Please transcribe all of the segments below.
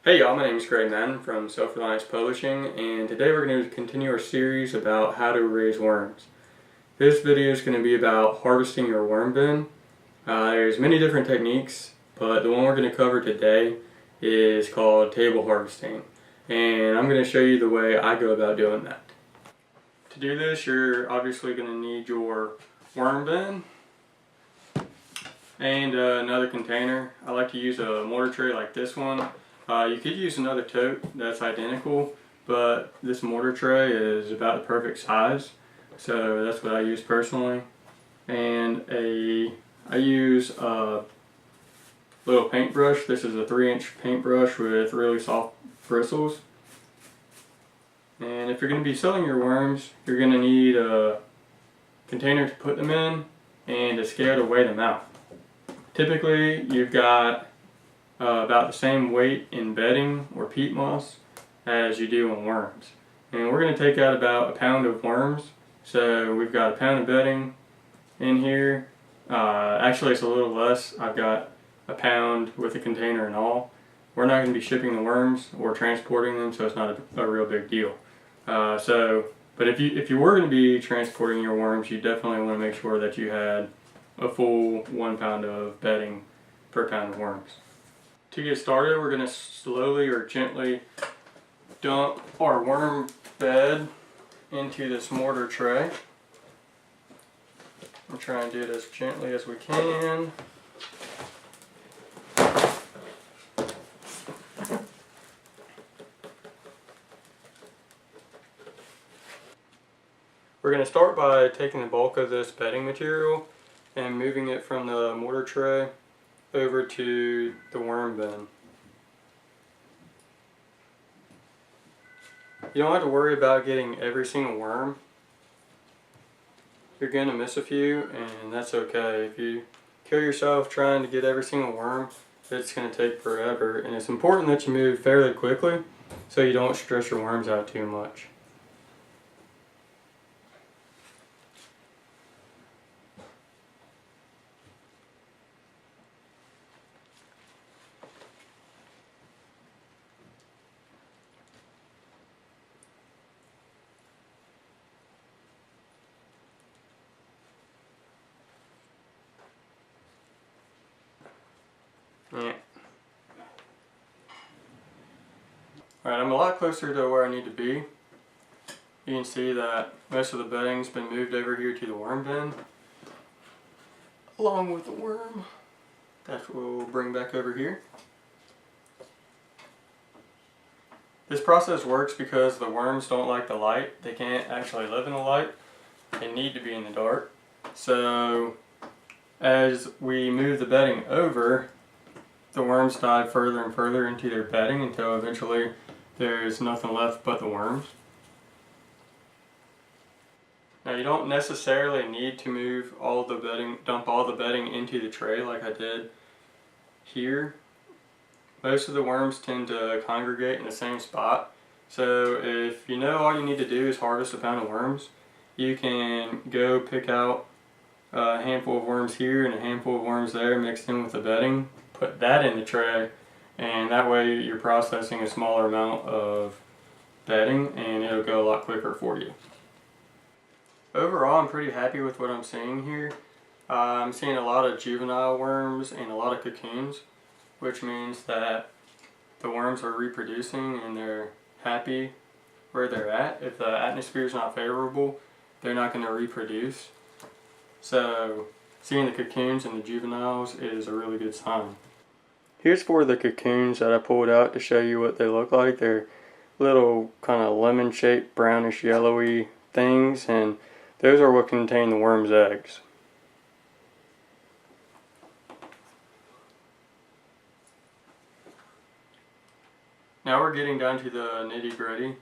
Hey y'all, my name is Gray Madden from Self-Reliance Publishing, and today we're going to continue our series about how to raise worms. This video is going to be about harvesting your worm bin. There's many different techniques, but the one we're going to cover today is called table harvesting, and I'm going to show you the way I go about doing that. To do this, you're obviously going to need your worm bin and another container. I like to use a mortar tray like this one. You could use another tote that's identical, but this mortar tray is about the perfect size, so that's what I use personally. And I use a little paintbrush. This is a 3-inch paintbrush with really soft bristles. And if you're going to be selling your worms, you're going to need a container to put them in and a scale to weigh them out. Typically, you've got about the same weight in bedding or peat moss as you do in worms. And we're going to take out about a pound of worms. So we've got a pound of bedding in here. Actually it's a little less. I've got a pound with a container and all. We're not going to be shipping the worms or transporting them, so it's not a real big deal. But if you were going to be transporting your worms, you definitely want to make sure that you had a full 1 pound of bedding per pound of worms. To get started, we're going to slowly or gently dump our worm bed into this mortar tray. We'll try and do it as gently as we can. We're going to start by taking the bulk of this bedding material and moving it from the mortar tray over to the worm bin. You don't have to worry about getting every single worm. You're going to miss a few, and that's okay. If you kill yourself trying to get every single worm, it's going to take forever, and it's important that you move fairly quickly so you don't stress your worms out too much. Yeah. Alright, I'm a lot closer to where I need to be. You can see that most of the bedding's been moved over here to the worm bin, along with the worm. That's what we'll bring back over here. This process works because the worms don't like the light. They can't actually live in the light. They need to be in the dark. So as we move the bedding over, the worms dive further and further into their bedding until eventually there's nothing left but the worms. Now you don't necessarily need to move all the bedding, dump all the bedding into the tray like I did here. Most of the worms tend to congregate in the same spot. So if you know all you need to do is harvest a pound of worms, you can go pick out a handful of worms here and a handful of worms there mixed in with the bedding. Put that in the tray, and that way you're processing a smaller amount of bedding and it'll go a lot quicker for you. Overall, I'm pretty happy with what I'm seeing here. I'm seeing a lot of juvenile worms and a lot of cocoons, which means that the worms are reproducing and they're happy where they're at. If the atmosphere is not favorable, they're not going to reproduce. So seeing the cocoons and the juveniles is a really good sign. Here's 4 of the cocoons that I pulled out to show you what they look like. They're little kind of lemon-shaped, brownish, yellowy things, and those are what contain the worm's eggs. Now we're getting down to the nitty-gritty.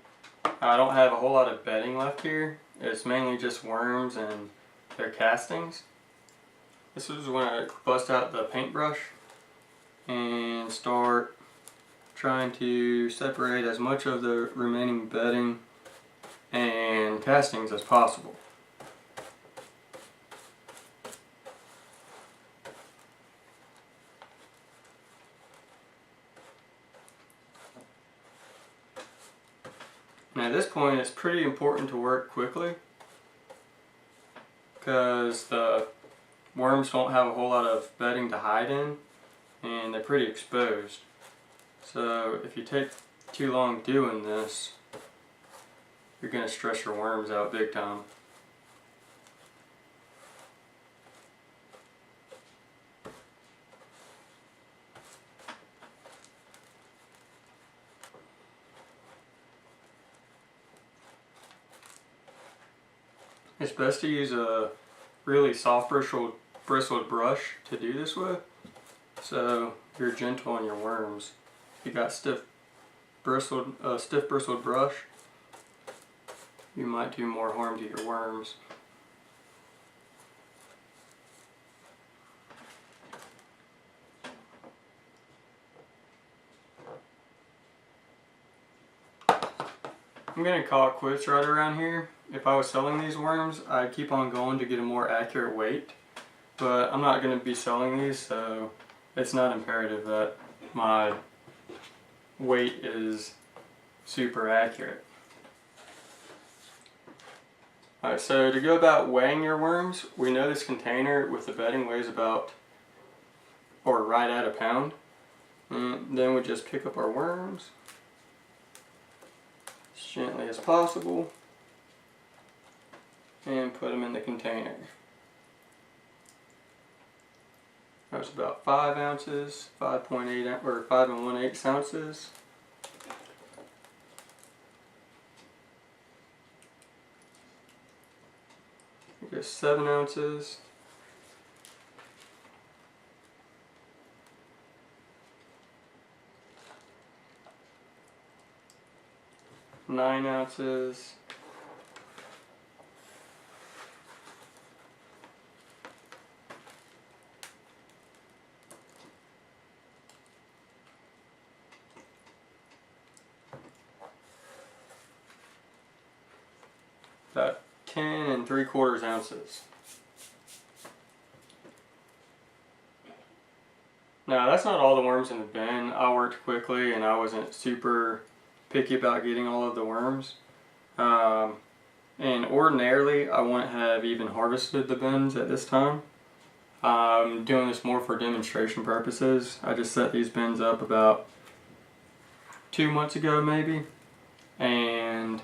I don't have a whole lot of bedding left here. It's mainly just worms and their castings. This is when I bust out the paintbrush and start trying to separate as much of the remaining bedding and castings as possible. And at this point it's pretty important to work quickly because the worms don't have a whole lot of bedding to hide in and they're pretty exposed. So if you take too long doing this, you're going to stress your worms out big time. It's best to use a really soft bristled brush to do this with, so you're gentle on your worms. If you got stiff bristled brush, you might do more harm to your worms. I'm going to call it quits right around here. If I was selling these worms, I'd keep on going to get a more accurate weight. But I'm not going to be selling these, so it's not imperative that my weight is super accurate. Alright, so to go about weighing your worms, we know this container with the bedding weighs about, or right at, a pound. And then we just pick up our worms as gently as possible and put them in the container. That's about 5 ounces, 5.8 or 5 1/8 ounces. Just 7 ounces. 9 ounces. 10 3/4 ounces. Now that's not all the worms in the bin. I worked quickly and I wasn't super picky about getting all of the worms. And ordinarily I wouldn't have even harvested the bins at this time. I'm doing this more for demonstration purposes. I just set these bins up about 2 months ago maybe, and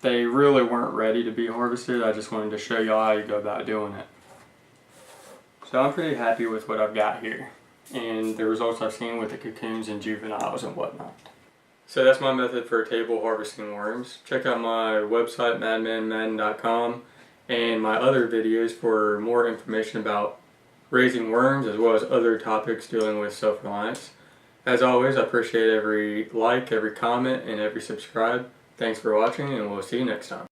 they really weren't ready to be harvested. I just wanted to show y'all how you go about doing it. So I'm pretty happy with what I've got here and the results I've seen with the cocoons and juveniles and whatnot. So that's my method for table harvesting worms. Check out my website madmanmadden.com and my other videos for more information about raising worms as well as other topics dealing with self-reliance. As always, I appreciate every like, every comment, and every subscribe. Thanks for watching, and we'll see you next time.